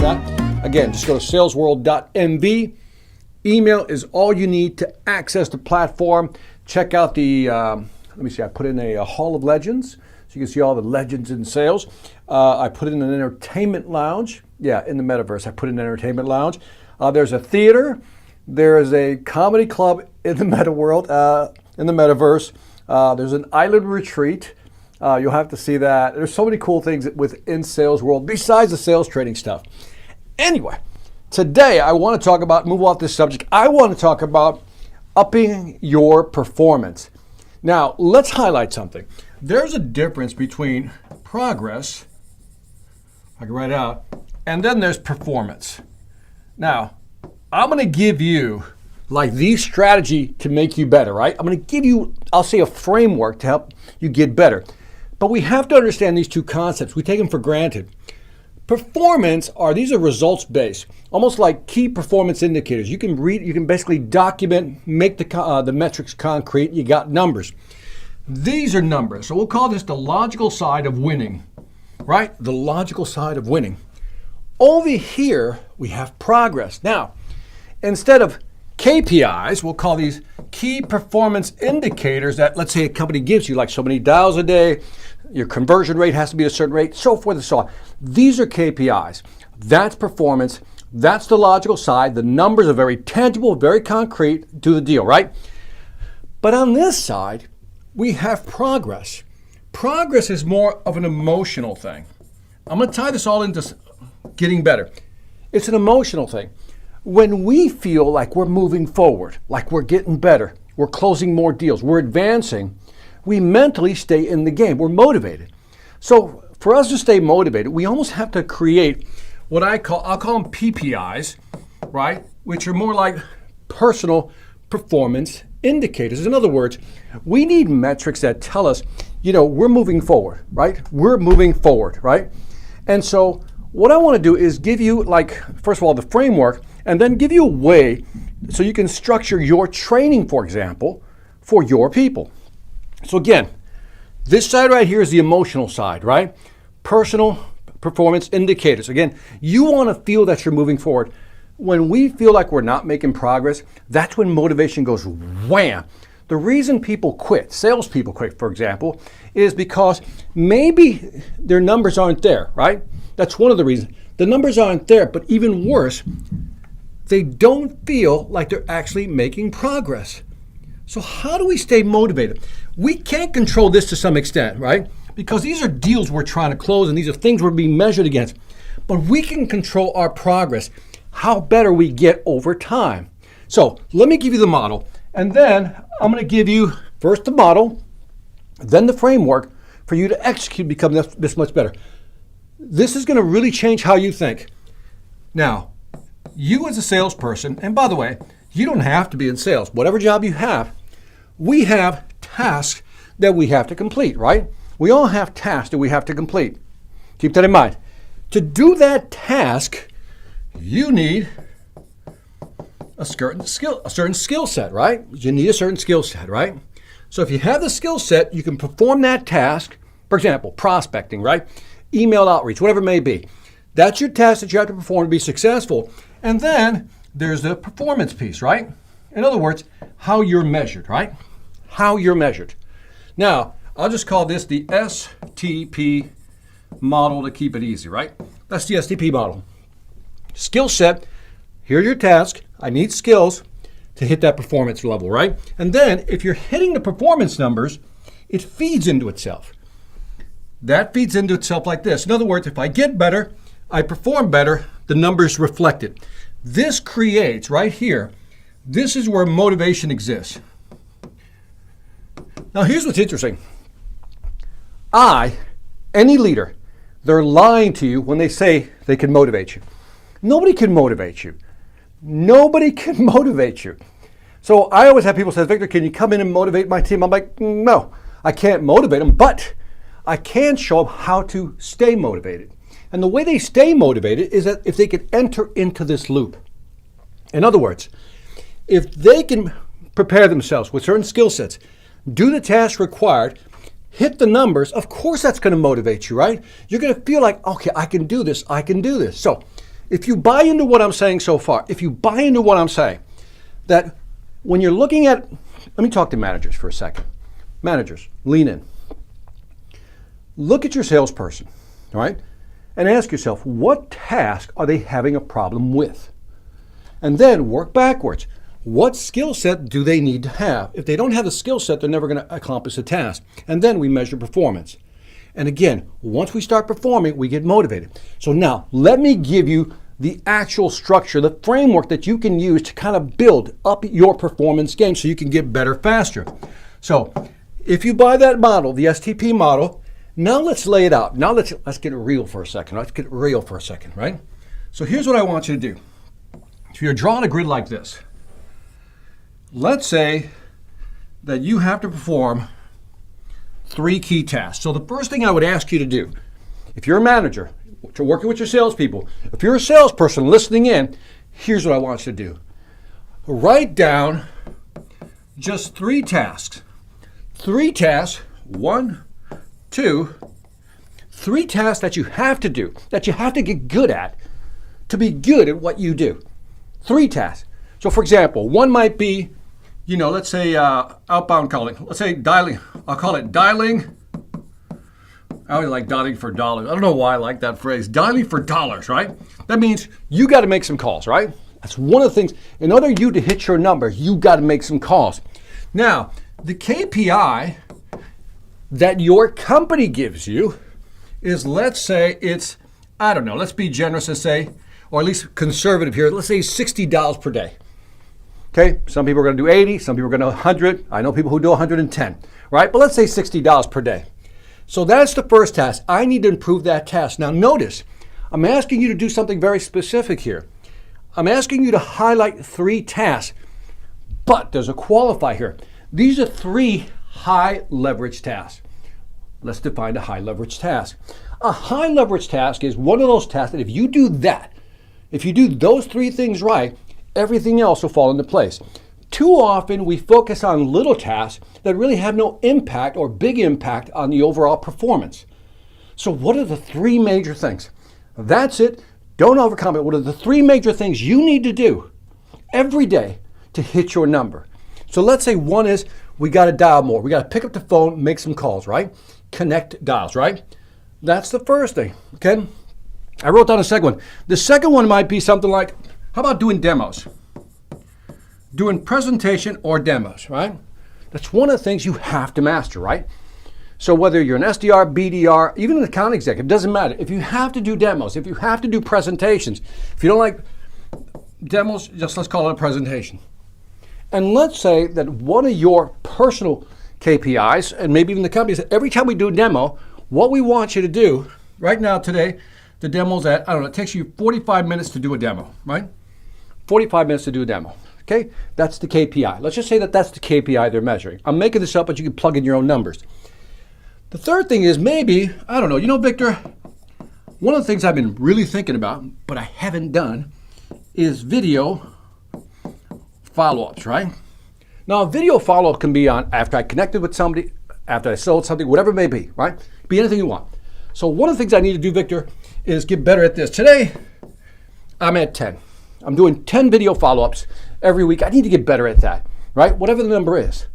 that. Again, just go to salesworld.mv. Email is all you need to access the platform. Check out the, let me see, I put in a Hall of Legends, so you can see all the legends in sales. I put in an entertainment lounge. Yeah, in the metaverse, I put in an entertainment lounge. There's a theater. There is a comedy club in the meta world, in the metaverse. There's an island retreat. You'll have to see that. There's so many cool things within Sales World besides the sales training stuff. Anyway, today I want to talk about, move off this subject, I want to talk about upping your performance. Now, let's highlight something. There's a difference between progress, I can write out, and then there's performance. Now, I'm going to give you like the strategy to make you better, right? I'm going to give you, I'll say, a framework to help you get better. But we have to understand these two concepts. We take them for granted. Performance these are results based, almost like key performance indicators. You can read, you can basically document, make the metrics concrete. You got numbers. These are numbers. So we'll call this the logical side of winning, right? The logical side of winning. Over here, we have progress. Now, instead of KPIs, we'll call these key performance indicators that, let's say, a company gives you, like so many dials a day, your conversion rate has to be at a certain rate, so forth and so on. These are KPIs. That's performance. That's the logical side. The numbers are very tangible, very concrete, do the deal, right? But on this side, we have progress. Progress is more of an emotional thing. I'm going to tie this all into getting better. It's an emotional thing. When we feel like we're moving forward, like we're getting better, we're closing more deals, we're advancing, we mentally stay in the game. We're motivated. So for us to stay motivated, we almost have to create what I'll call them PPIs, right? Which are more like personal performance indicators. In other words, we need metrics that tell us, we're moving forward, right? We're moving forward, right? And so what I want to do is give you, first of all, the framework, and then give you a way so you can structure your training, for example, for your people. So again, this side right here is the emotional side, right? Personal performance indicators. Again, you want to feel that you're moving forward. When we feel like we're not making progress, that's when motivation goes wham. The reason people quit, salespeople quit, for example, is because maybe their numbers aren't there, right? That's one of the reasons. The numbers aren't there, but even worse, they don't feel like they're actually making progress. So how do we stay motivated? We can't control this to some extent, right? Because these are deals we're trying to close and these are things we're being measured against. But we can control our progress, how better we get over time. So let me give you the model, and then I'm going to give you first the model, then the framework for you to execute, become this much better. This is going to really change how you think. Now, you as a salesperson, and by the way, you don't have to be in sales. Whatever job you have, we have tasks that we have to complete, right? We all have tasks that we have to complete. Keep that in mind. To do that task, you need a certain skill set, right? You need a certain skill set, right? So if you have the skill set, you can perform that task. For example, prospecting, right? Email outreach, whatever it may be. That's your task that you have to perform to be successful. And then there's the performance piece, right? In other words, how you're measured, right? How you're measured. Now, I'll just call this the STP model to keep it easy, right? That's the STP model. Skill set, here's your task. I need skills to hit that performance level, right? And then if you're hitting the performance numbers, it feeds into itself. That feeds into itself like this. In other words, if I get better, I perform better, the numbers reflect it. This creates, right here, this is where motivation exists. Now here's what's interesting. Any leader, they're lying to you when they say they can motivate you. Nobody can motivate you. Nobody can motivate you. So I always have people say, Victor, can you come in and motivate my team? I'm like, no, I can't motivate them, but I can show them how to stay motivated. And the way they stay motivated is that if they can enter into this loop. In other words, if they can prepare themselves with certain skill sets, do the tasks required, hit the numbers, of course that's going to motivate you, right? You're going to feel like, okay, I can do this, I can do this. So if you buy into what I'm saying so far, if you buy into what I'm saying, that when you're looking at, let me talk to managers for a second. Managers, lean in. Look at your salesperson, all right? And ask yourself, what task are they having a problem with? And then work backwards. What skill set do they need to have? If they don't have the skill set, they're never going to accomplish the task. And then we measure performance. And again, once we start performing, we get motivated. So now, let me give you the actual structure, the framework that you can use to kind of build up your performance game so you can get better faster. So if you buy that model, the STP model, now let's lay it out. Now let's get real for a second. Let's get real for a second, right? So here's what I want you to do. If you're drawing a grid like this, let's say that you have to perform 3 key tasks. So the first thing I would ask you to do, if you're a manager, you're working with your salespeople, if you're a salesperson listening in, here's what I want you to do. Write down just 3 tasks. 3 tasks, 1, 2, 3 tasks that you have to do, that you have to get good at to be good at what you do. 3 tasks. So for example, one might be, let's say outbound calling. Let's say dialing. I'll call it dialing. I always like dialing for dollars. I don't know why I like that phrase. Dialing for dollars, right? That means you got to make some calls, right? That's one of the things. In order for you to hit your number, you got to make some calls. Now, the KPI that your company gives you is, let's say it's, I don't know, let's be generous and say, or at least conservative here, let's say $60 per day. Okay, some people are going to do 80, some people are going to do 100. I know people who do 110, right? But let's say $60 per day. So that's the first task. I need to improve that task. Now notice, I'm asking you to do something very specific here. I'm asking you to highlight 3 tasks, but there's a qualifier here. These are 3 high leverage tasks. Let's define a high leverage task. A high leverage task is one of those tasks that if you do that, if you do those 3 things right, everything else will fall into place. Too often we focus on little tasks that really have no impact or big impact on the overall performance. So what are the 3 major things? That's it. Don't overcomplicate. What are the 3 major things you need to do every day to hit your number? So let's say one is we got to dial more. We got to pick up the phone, make some calls, right? Connect dials, right? That's the first thing, okay? I wrote down a second one. The second one might be something like, how about doing demos? Doing presentation or demos, right? That's one of the things you have to master, right? So whether you're an SDR, BDR, even an account executive, doesn't matter. If you have to do demos, if you have to do presentations, if you don't like demos, just let's call it a presentation. And let's say that one of your personal KPIs, and maybe even the company, said every time we do a demo, what we want you to do, right now today, the demo's at, I don't know, it takes you 45 minutes to do a demo, right? 45 minutes to do a demo. Okay, that's the KPI. Let's just say that that's the KPI they're measuring. I'm making this up, but you can plug in your own numbers. The third thing is maybe, I don't know, Victor, one of the things I've been really thinking about, but I haven't done, is video follow-ups, right? Now, a video follow-up can be on after I connected with somebody, after I sold something, whatever it may be, right? Be anything you want. So one of the things I need to do, Victor, is get better at this. Today, I'm at 10. I'm doing 10 video follow-ups every week. I need to get better at that, right? Whatever the number is.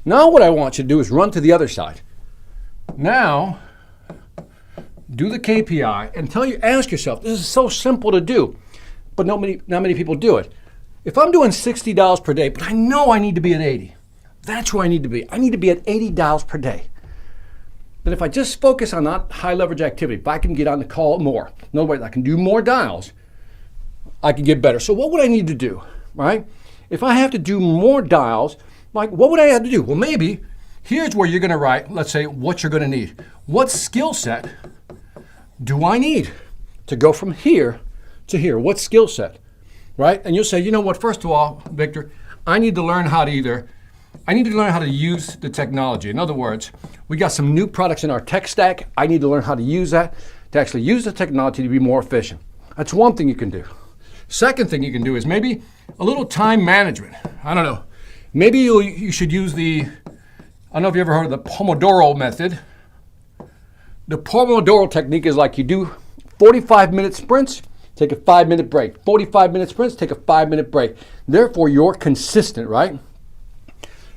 Now what I want you to do is run to the other side. Now, do the KPI and ask yourself, this is so simple to do, but not many people do it. If I'm doing $60 per day, but I know I need to be at 80, that's where I need to be. I need to be at $80 per day. Then if I just focus on that high leverage activity, if I can get on the call more, in other words, I can do more dials, I can get better. So what would I need to do, right? If I have to do more dials, like what would I have to do? Well, maybe here's where you're going to write, let's say, what you're going to need. What skill set do I need to go from here to here? What skill set, right? And you'll say, you know what, first of all, Victor, I need to learn how to use the technology. In other words, we got some new products in our tech stack. I need to learn how to use that, to actually use the technology to be more efficient. That's one thing you can do. Second thing you can do is maybe a little time management. I don't know. Maybe you should use I don't know if you ever heard of the Pomodoro method. The Pomodoro technique is like you do 45-minute sprints, take a 5-minute break. 45-minute sprints, take a 5-minute break. Therefore, you're consistent, right?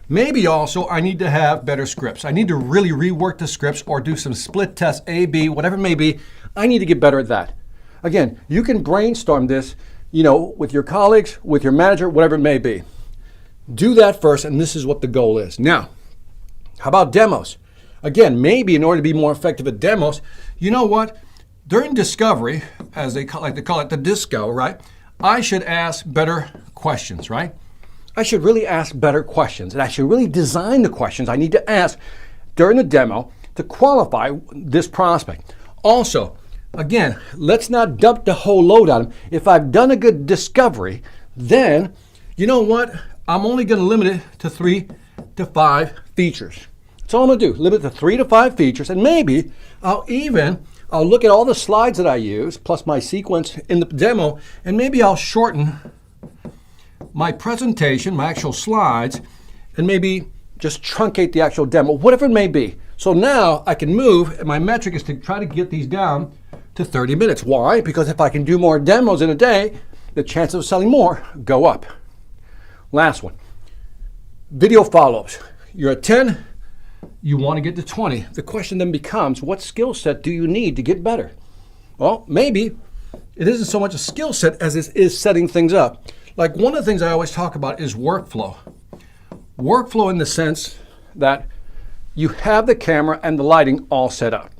Maybe also I need to have better scripts. I need to really rework the scripts or do some split tests, A, B, whatever it may be. I need to get better at that. Again, you can brainstorm this, with your colleagues, with your manager, whatever it may be. Do that first, and this is what the goal is. Now, how about demos? Again, maybe in order to be more effective at demos, you know what? During discovery, as they like to call it, the disco, right? I should ask better questions, right? I should really ask better questions, and I should really design the questions I need to ask during the demo to qualify this prospect. Also, again, let's not dump the whole load on them. If I've done a good discovery, then you know what? I'm only going to limit it to 3 to 5 features. That's all I'm going to do. Limit it to 3 to 5 features, and maybe I'll look at all the slides that I use, plus my sequence in the demo, and maybe I'll shorten my presentation, my actual slides, and maybe just truncate the actual demo, whatever it may be. So now I can move, and my metric is to try to get these down to 30 minutes. Why? Because if I can do more demos in a day, the chances of selling more go up. Last one, video follow-ups. You're at 10, you want to get to 20. The question then becomes, what skill set do you need to get better? Well, maybe it isn't so much a skill set as it is setting things up. Like one of the things I always talk about is workflow. Workflow in the sense that you have the camera and the lighting all set up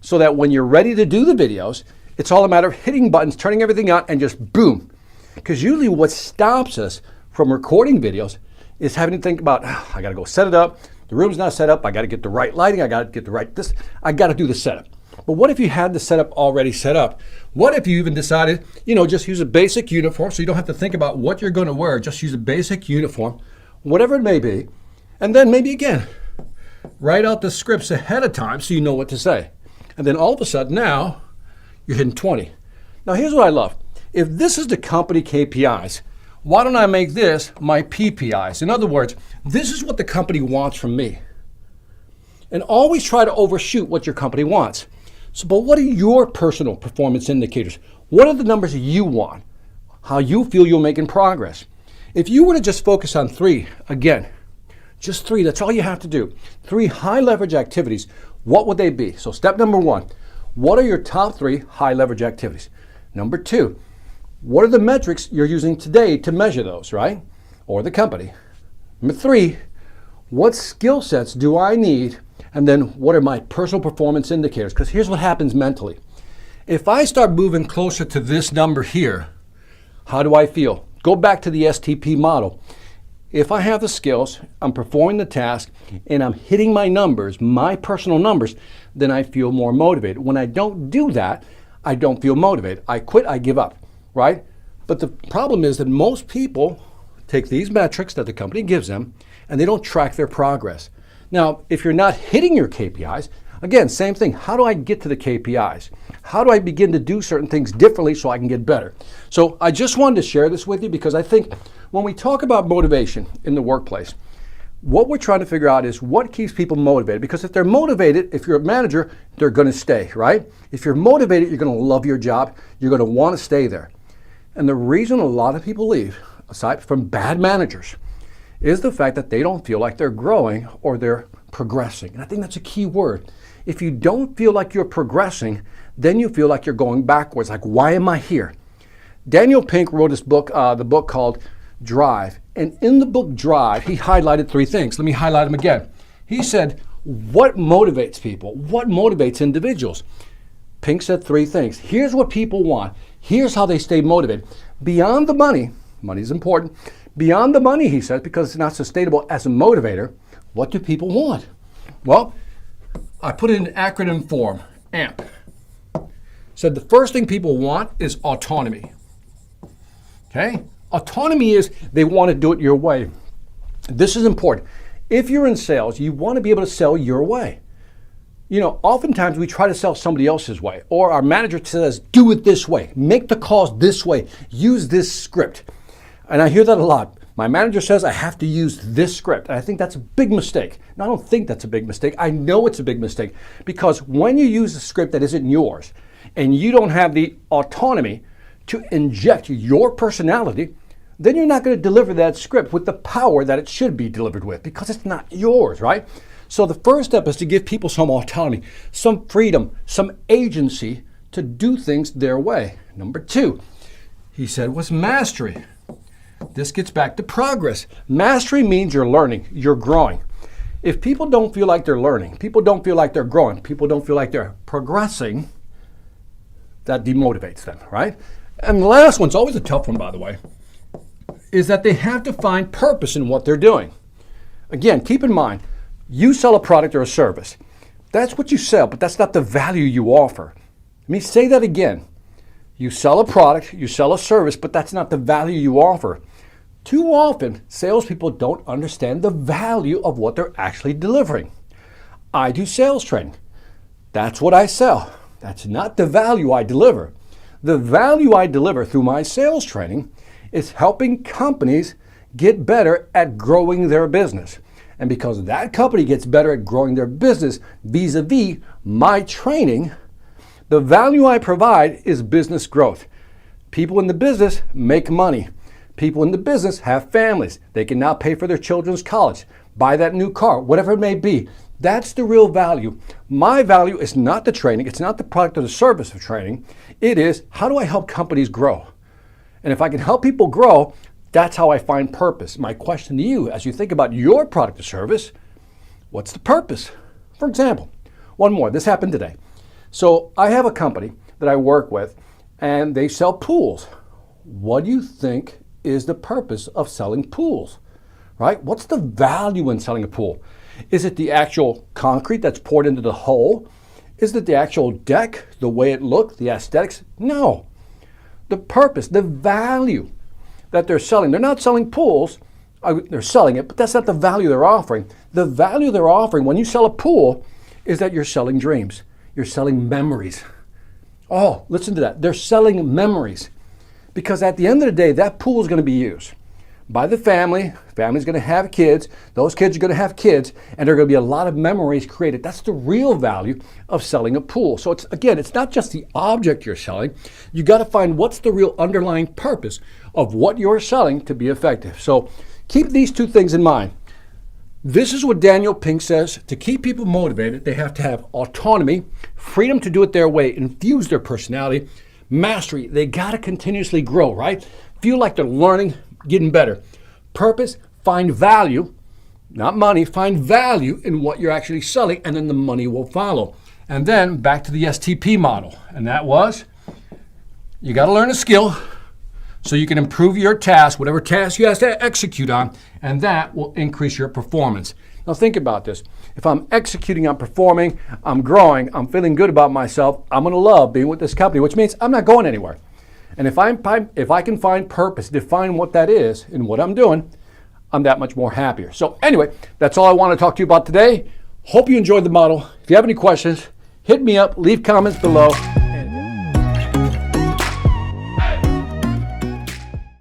so that when you're ready to do the videos, it's all a matter of hitting buttons, turning everything on, and just boom. Because usually what stops us from recording videos is having to think about, I got to go set it up. The room's not set up. I got to get the right lighting. I got to get the right this. I got to do the setup. But what if you had the setup already set up? What if you even decided, just use a basic uniform so you don't have to think about what you're going to wear. Just use a basic uniform, whatever it may be. And then maybe again, write out the scripts ahead of time so you know what to say. And then all of a sudden now you're hitting 20. Now here's what I love. If this is the company KPIs, why don't I make this my PPIs? In other words, this is what the company wants from me. And always try to overshoot what your company wants. So, but what are your personal performance indicators? What are the numbers you want? How you feel you're making progress? If you were to just focus on 3, again, just 3, that's all you have to do. 3 high leverage activities, what would they be? So step number 1, what are your top 3 high leverage activities? Number 2, what are the metrics you're using today to measure those, right? Or the company. Number 3, what skill sets do I need? And then what are my personal performance indicators? Because here's what happens mentally. If I start moving closer to this number here, how do I feel? Go back to the STP model. If I have the skills, I'm performing the task, and I'm hitting my numbers, my personal numbers, then I feel more motivated. When I don't do that, I don't feel motivated. I quit, I give up, right? But the problem is that most people take these metrics that the company gives them, and they don't track their progress. Now, if you're not hitting your KPIs, again, same thing. How do I get to the KPIs? How do I begin to do certain things differently so I can get better? So I just wanted to share this with you because I think when we talk about motivation in the workplace, what we're trying to figure out is what keeps people motivated. Because if they're motivated, if you're a manager, they're going to stay, right? If you're motivated, you're going to love your job. You're going to want to stay there. And the reason a lot of people leave, aside from bad managers, is the fact that they don't feel like they're growing or they're progressing. And I think that's a key word. If you don't feel like you're progressing, then you feel like you're going backwards. Like, why am I here? Daniel Pink wrote this book, the book called Drive. And in the book Drive, he highlighted 3 things. Let me highlight them again. He said, what motivates people? What motivates individuals? Pink said 3 things. Here's what people want. Here's how they stay motivated. Beyond the money, money's important. Beyond the money, he says, because it's not sustainable as a motivator, what do people want? Well, I put it in acronym form, AMP. Said the first thing people want is autonomy. Okay? Autonomy is they want to do it your way. This is important. If you're in sales, you want to be able to sell your way. Oftentimes we try to sell somebody else's way, or our manager says, do it this way, make the calls this way, use this script. And I hear that a lot. My manager says I have to use this script. And I think that's a big mistake. And I don't think that's a big mistake. I know it's a big mistake because when you use a script that isn't yours and you don't have the autonomy to inject your personality, then you're not going to deliver that script with the power that it should be delivered with because it's not yours, right? So the first step is to give people some autonomy, some freedom, some agency to do things their way. Number 2, he said, was mastery. This gets back to progress. Mastery means you're learning, you're growing. If people don't feel like they're learning, people don't feel like they're growing, people don't feel like they're progressing, that demotivates them, right? And the last one's always a tough one, by the way, is that they have to find purpose in what they're doing. Again, keep in mind, you sell a product or a service. That's what you sell, but that's not the value you offer. Let me say that again. You sell a product, you sell a service, but that's not the value you offer. Too often, salespeople don't understand the value of what they're actually delivering. I do sales training. That's what I sell. That's not the value I deliver. The value I deliver through my sales training is helping companies get better at growing their business. And because that company gets better at growing their business vis-a-vis my training, the value I provide is business growth. People in the business make money. People in the business have families. They can now pay for their children's college, buy that new car, whatever it may be. That's the real value. My value is not the training. It's not the product or the service of training. It is, how do I help companies grow? And if I can help people grow, that's how I find purpose. My question to you, as you think about your product or service, what's the purpose? For example, one more. This happened today. So I have a company that I work with, and they sell pools. What do you think is the purpose of selling pools, right? What's the value in selling a pool? Is it the actual concrete that's poured into the hole? Is it the actual deck, the way it looked, the aesthetics? No. The purpose, the value that they're selling. They're not selling pools. They're selling it, but that's not the value they're offering. The value they're offering when you sell a pool is that you're selling dreams. You're selling memories. Oh, listen to that. They're selling memories. Because at the end of the day, that pool is going to be used by the family. Family's going to have kids. Those kids are going to have kids. And there are going to be a lot of memories created. That's the real value of selling a pool. So it's not just the object you're selling. You got to find what's the real underlying purpose of what you're selling to be effective. So keep these 2 things in mind. This is what Daniel Pink says. To keep people motivated, they have to have autonomy, freedom to do it their way, infuse their personality, mastery. They got to continuously grow, right? Feel like they're learning, getting better. Purpose, find value, not money, find value in what you're actually selling, and then the money will follow. And then back to the STP model. And that was, you got to learn a skill so you can improve your task, whatever task you have to execute on, and that will increase your performance. Now think about this. If I'm executing, I'm performing, I'm growing, I'm feeling good about myself, I'm going to love being with this company, which means I'm not going anywhere. And if I can find purpose, define what that is in what I'm doing, I'm that much more happier. So anyway, that's all I want to talk to you about today. Hope you enjoyed the model. If you have any questions, hit me up, leave comments below.